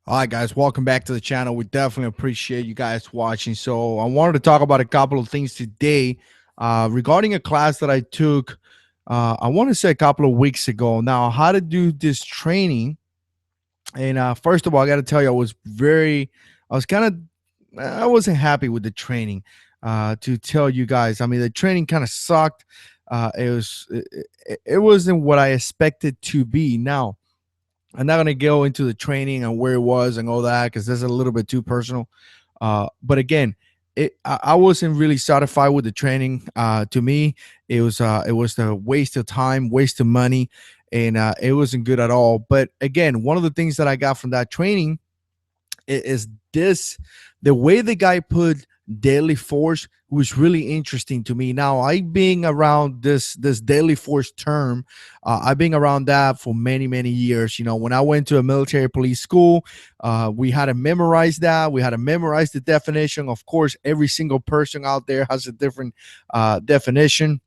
All right, guys, welcome back to the channel. We definitely appreciate you guys watching. So, I wanted to talk about a couple of things today regarding a class that I took. I want to say a couple of weeks ago. Now, how to do this training. And first of all, I got to tell you, I was kind of, I wasn't happy with the training. To tell you guys, I mean, the training kind of sucked. It wasn't what I expected to be. Now, I'm not gonna go into the training and where it was and all that because that's a little bit too personal. But again, I wasn't really satisfied with the training. To me, it was a waste of time, waste of money, and it wasn't good at all. But again, one of the things that I got from that training is this: the way the guy put daily force was really interesting to me. Now, I being around this daily force term, I've been around that for many years. You know, when I went to a military police school, we had to memorize that. We had to memorize the definition. Of course, every single person out there has a different definition,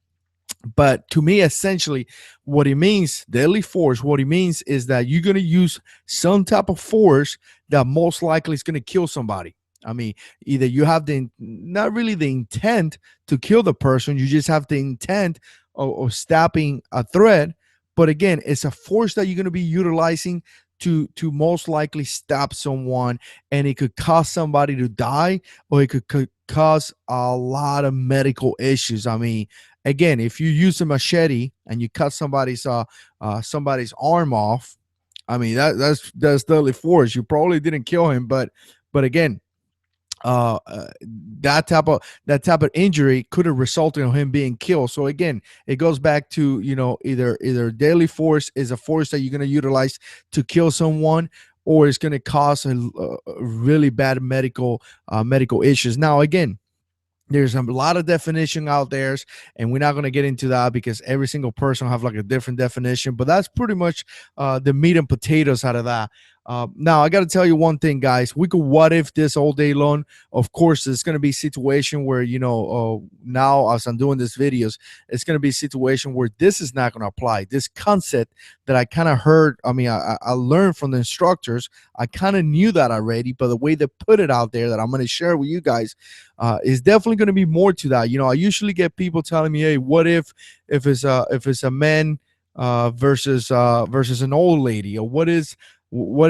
but to me, essentially, what it means, deadly force, what it means is that you're going to use some type of force that most likely is going to kill somebody. I mean, either you have the not really the intent to kill the person, you just have the intent of stopping a threat. But again, it's a force that you're going to be utilizing to most likely stop someone, and it could cause somebody to die, or it could cause a lot of medical issues. I mean, again, if you use a machete and you cut somebody's arm off, I mean that's deadly force. You probably didn't kill him, but again, uh, uh that type of injury could have resulted in him being killed. So again, it goes back to, you know, either deadly force is a force that you're going to utilize to kill someone, or it's going to cause a really bad medical issues. Now, again, there's a lot of definition out there, and we're not going to get into that because every single person have like a different definition, but that's pretty much the meat and potatoes out of that. Now, I got to tell you one thing, guys. We could what if this all day long. Of course, it's going to be a situation where, you know, now as I'm doing these videos, it's going to be a situation where this is not going to apply. This concept that I kind of heard, I mean, I learned from the instructors. I kind of knew that already, but the way they put it out there that I'm going to share with you guys is definitely going to be more to that. You know, I usually get people telling me, "Hey, what if it's a man versus an old lady, or what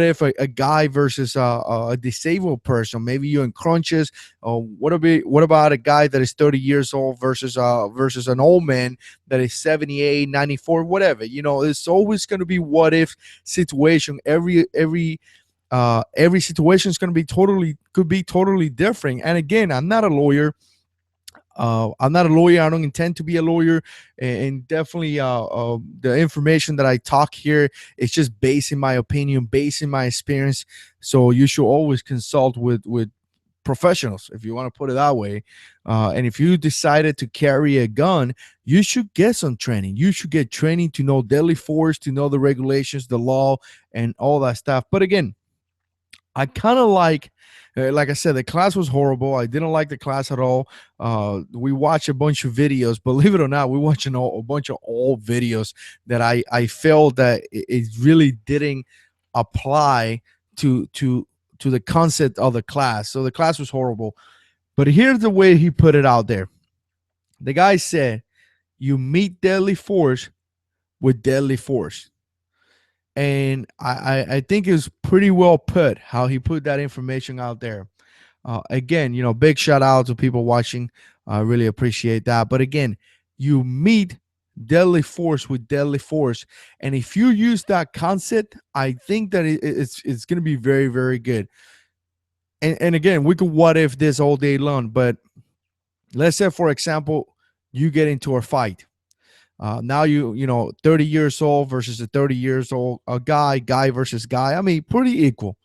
if a guy versus a disabled person? Maybe you're in crunches. Or what about a guy that is 30 years old versus an old man that is 78, 94, whatever? You know, it's always going to be what if situation. Every situation is going to be could be totally different. And again, I'm not a lawyer. I'm not a lawyer. I don't intend to be a lawyer, and definitely, the information that I talk here is just based in my opinion, based in my experience. So you should always consult with professionals, if you want to put it that way. And if you decided to carry a gun, you should get some training. You should get training to know deadly force, to know the regulations, the law, and all that stuff. But again, I kind of like I said, the class was horrible. I didn't like the class at all. We watched a bunch of videos. Believe it or not, we watched a bunch of old videos that I felt that it really didn't apply to to to the concept of the class. So the class was horrible. But here's the way he put it out there. The guy said, "You meet deadly force with deadly force." And I think it's pretty well put how he put that information out there. Again, you know, big shout out to people watching. I really appreciate that. But again, you meet deadly force with deadly force, and if you use that concept, I think that it's going to be very good. And again, we could what if this all day long, but let's say, for example, you get into a fight. Now you know, 30 years old versus a 30 years old, a guy versus guy. I mean, pretty equal.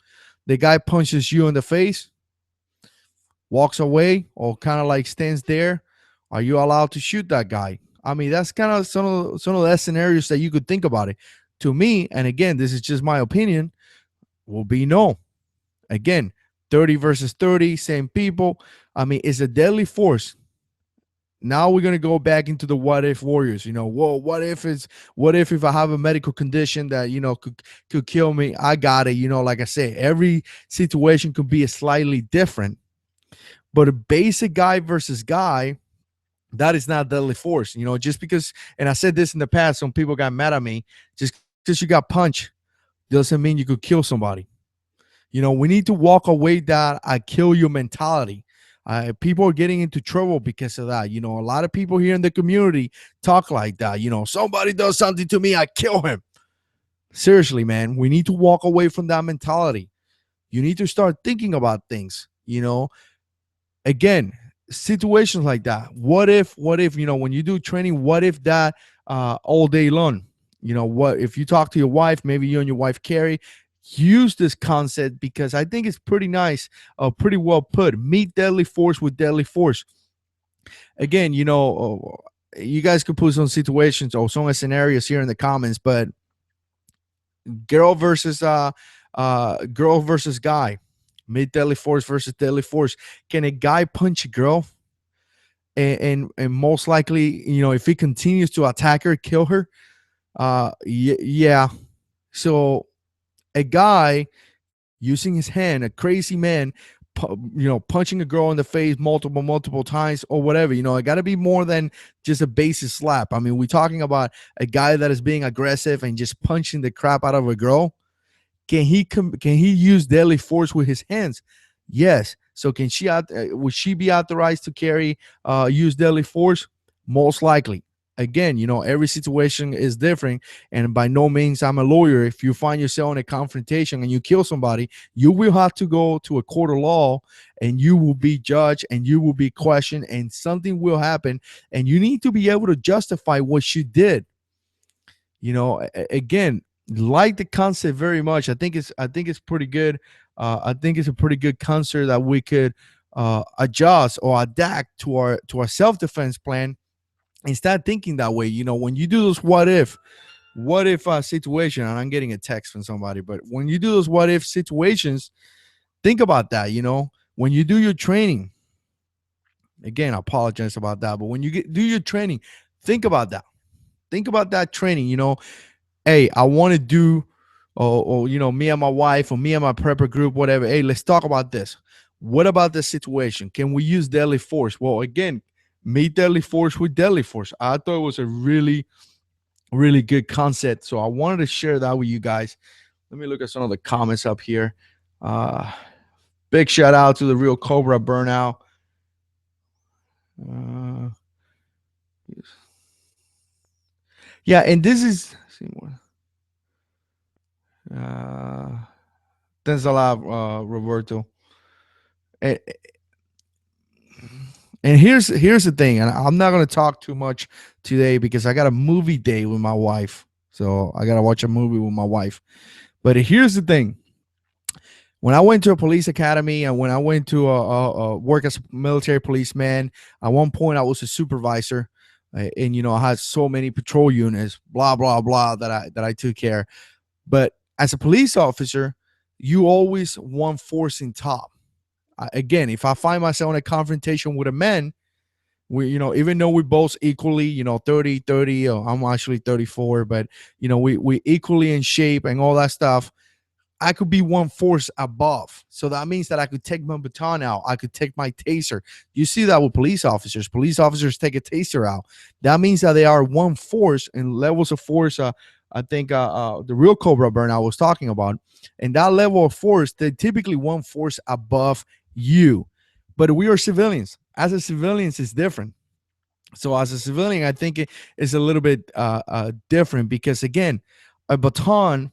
The guy punches you in the face, walks away, or kind of like stands there. Are you allowed to shoot that guy? I mean, that's kind of some of the scenarios that you could think about it. To me, and again, this is just my opinion, will be no. Again, 30 versus 30, same people. I mean, it's a deadly force. now we're gonna go back into the what if warriors. Whoa, what if I have a medical condition that could kill me? I got it. Like I said, every situation could be a slightly different, but a basic guy versus guy, that is not deadly force. Just because, and I said this in the past, some people got mad at me. Just because you got punched doesn't mean you could kill somebody. We need to walk away that I kill you mentality. People are getting into trouble because of that. A lot of people here in the community talk like that. Somebody does something to me, I kill him. Seriously, man, we need to walk away from that mentality. You need to start thinking about things. Again, situations like that. What if, when you do training, what if that all day long? What if you talk to your wife, maybe you and your wife carry, use this concept because I think it's pretty nice, pretty well put. Meet deadly force with deadly force. Again, you guys could put some situations or some scenarios here in the comments, but girl versus guy, meet deadly force versus deadly force. Can a guy punch a girl? And most likely, if he continues to attack her, kill her, yeah. So a guy using his hand, a crazy man, punching a girl in the face multiple times or whatever. It got to be more than just a basic slap. I mean, we're talking about a guy that is being aggressive and just punching the crap out of a girl. Can he use deadly force with his hands? Yes. So would she be authorized to carry use deadly force? Most likely. Again, every situation is different, and by no means I'm a lawyer. If you find yourself in a confrontation and you kill somebody, you will have to go to a court of law, and you will be judged, and you will be questioned, and something will happen, and you need to be able to justify what you did. Again, like the concept very much. I think it's pretty good. I think it's a pretty good concept that we could adjust or adapt to our self-defense plan and start thinking that way. When you do those what if situation, and I'm getting a text from somebody, but when you do those what if situations, think about that. When you do your training, again, I apologize about that, but when you do your training, think about that. Think about that training. Hey, I want to do, or me and my wife, or me and my prepper group, whatever. Hey, let's talk about this. What about this situation? Can we use deadly force? Well, again, meet deadly force with deadly force. I thought it was a really, really good concept. So I wanted to share that with you guys. Let me look at some of the comments up here. Big shout out to the Real Cobra Burnout. Yeah, and this is, see more. Thanks a lot, Roberto. And, and here's the thing, and I'm not going to talk too much today because I got a movie day with my wife. So I got to watch a movie with my wife. But here's the thing. When I went to a police academy and when I went to work as a military policeman, at one point I was a supervisor, and I had so many patrol units, blah blah blah, that I took care. But as a police officer, you always want force in top. Again, if I find myself in a confrontation with a man, even though we both equally, 30, I'm actually 34, but we equally in shape and all that stuff. I could be one force above. So that means that I could take my baton out. I could take my taser. You see that with police officers. Police officers take a taser out. That means that they are one force and levels of force. I think the Real Cobra burn I was talking about. And that level of force, they're typically one force above you. But we are civilians. As a civilians, it's different. So as a civilian, I think it is a little bit different because, again, a baton,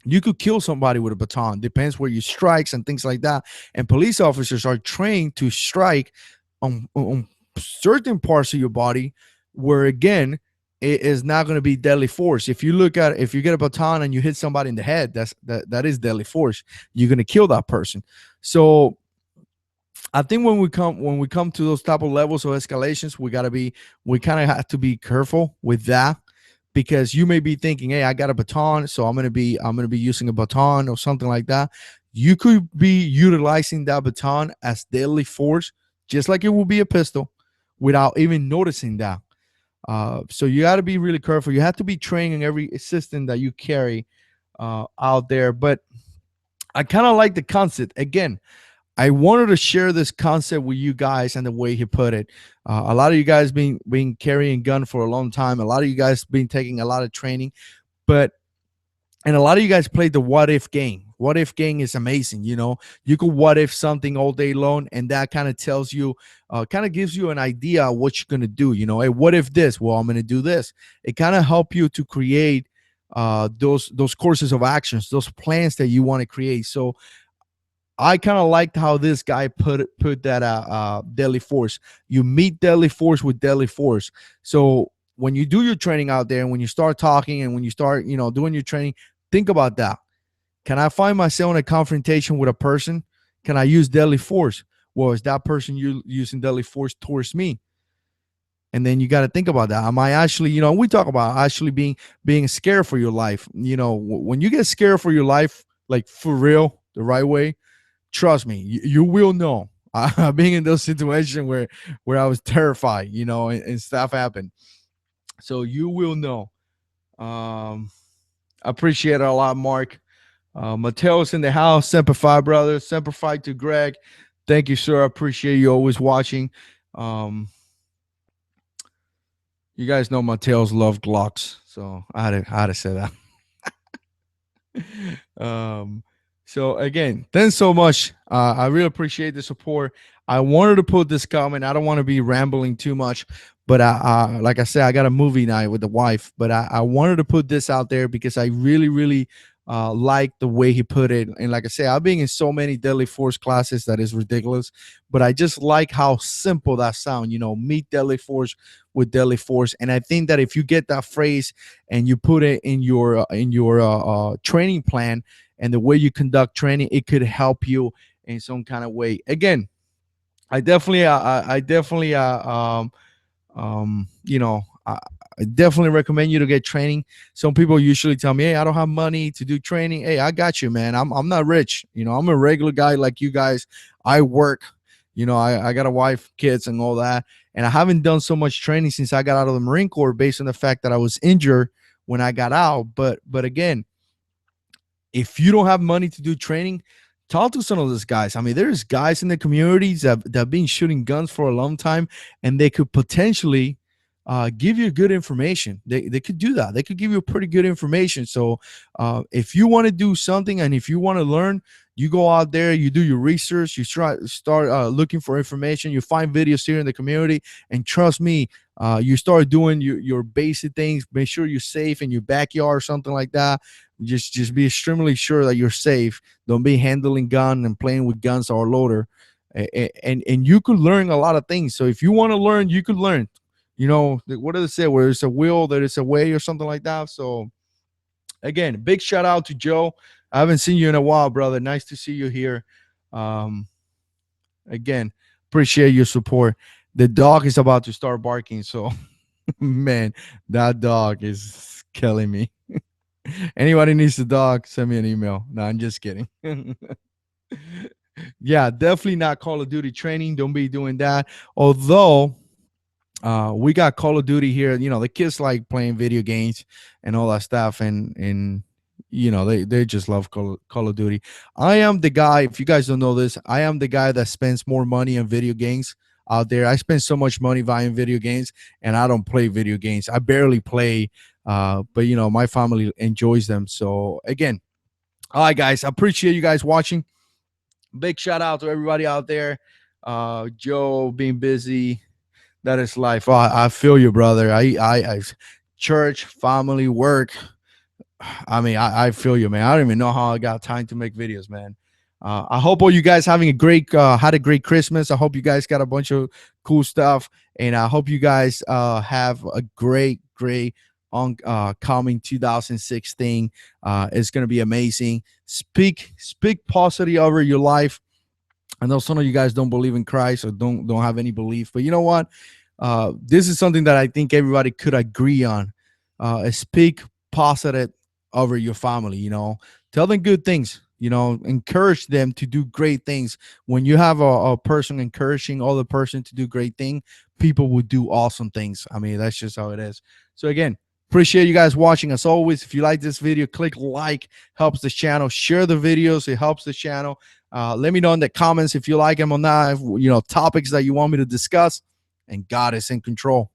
you could kill somebody with a baton. Depends where you strikes and things like that. And police officers are trained to strike on certain parts of your body where, again, it is not going to be deadly force. If you get a baton and you hit somebody in the head, that is deadly force. You're going to kill that person. So I think when we come to those type of levels of escalations, we kind of have to be careful with that. Because you may be thinking, hey, I got a baton, so I'm gonna be using a baton or something like that. You could be utilizing that baton as deadly force, just like it will be a pistol, without even noticing that. So you got to be really careful. You have to be trained in every system that you carry out there. But I kind of like the concept. Again, I wanted to share this concept with you guys and the way he put it. A lot of you guys been carrying gun for a long time. A lot of you guys been taking a lot of training, but and a lot of you guys played the what if game. What if game is amazing. You could what if something all day long, and that kind of tells you, kind of gives you an idea of what you're gonna do. Hey, what if this? Well, I'm gonna do this. It kind of help you to create those courses of actions, those plans that you want to create. So I kind of liked how this guy put that deadly force. You meet deadly force with deadly force. So when you do your training out there, and when you start talking, and when you start doing your training, think about that. Can I find myself in a confrontation with a person? Can I use deadly force? Well, is that person using deadly force towards me? And then you got to think about that. Am I actually, we talk about actually being scared for your life. When you get scared for your life, like for real, the right way, trust me, you will know. Being in those situations where I was terrified, and stuff happened. So you will know. Appreciate it a lot, Mark. Mateo's in the house. Semper Fi, brother. Semper Fi to Greg. Thank you, sir. I appreciate you always watching. You guys know Mateo's love Glocks, so I had to say that. So again, thanks so much. I really appreciate the support. I wanted to put this comment. I don't want to be rambling too much, but like I said, I got a movie night with the wife, but I wanted to put this out there because I really, really like the way he put it. And like I say, I've been in so many deadly force classes that is ridiculous, but I just like how simple that sound. Meet deadly force with deadly force. And I think that if you get that phrase and you put it in your training plan and the way you conduct training, it could help you in some kind of way. Again, I definitely I definitely recommend you to get training. Some people usually tell me, hey, I don't have money to do training. Hey, I got you, man. I'm not rich. I'm a regular guy like you guys. I work. I got a wife, kids, and all that. And I haven't done so much training since I got out of the Marine Corps based on the fact that I was injured when I got out. But again, if you don't have money to do training, talk to some of those guys. I mean, there's guys in the communities that have been shooting guns for a long time, and they could potentially give you good information. They could do that. They could give you pretty good information. So if you want to do something and if you want to learn, you go out there, you do your research, you start looking for information, you find videos here in the community, and trust me, you start doing your basic things. Make sure you're safe in your backyard or something like that. Just be extremely sure that you're safe. Don't be handling gun and playing with guns or loader. And you could learn a lot of things. So if you want to learn, you could learn. What do they say? Where it's a will, there is a way, or something like that. So again, big shout out to Joe. I haven't seen you in a while, brother. Nice to see you here. Again, appreciate your support. The dog is about to start barking, so man, that dog is killing me. Anybody needs a dog, send me an email. No, I'm just kidding. Yeah, definitely not Call of Duty training. Don't be doing that. Although we got Call of Duty here. The kids like playing video games and all that stuff, and they just love Call of Duty. I am the guy, if you guys don't know this, I am the guy that spends more money on video games out there. I spend so much money buying video games, and I don't play video games. I barely play, but my family enjoys them. So again, all right, guys, I appreciate you guys watching. Big shout out to everybody out there. Joe being busy, that is life. Oh, I feel you, brother. I church, family, work. I mean, I feel you, man. I don't even know how I got time to make videos, man. I hope all you guys having a great had a great Christmas. I hope you guys got a bunch of cool stuff, and I hope you guys have a great on coming 2016. It's gonna be amazing. Speak positive over your life. I know some of you guys don't believe in Christ or don't have any belief, but you know what? This is something that I think everybody could agree on. Speak positive over your family. Tell them good things. Encourage them to do great things. When you have a person encouraging other person to do great thing, people will do awesome things. I mean, that's just how it is. So again, appreciate you guys watching. As always, if you like this video, click like, helps the channel. Share the videos, it helps the channel. Let me know in the comments if you like them or not, topics that you want me to discuss. And God is in control.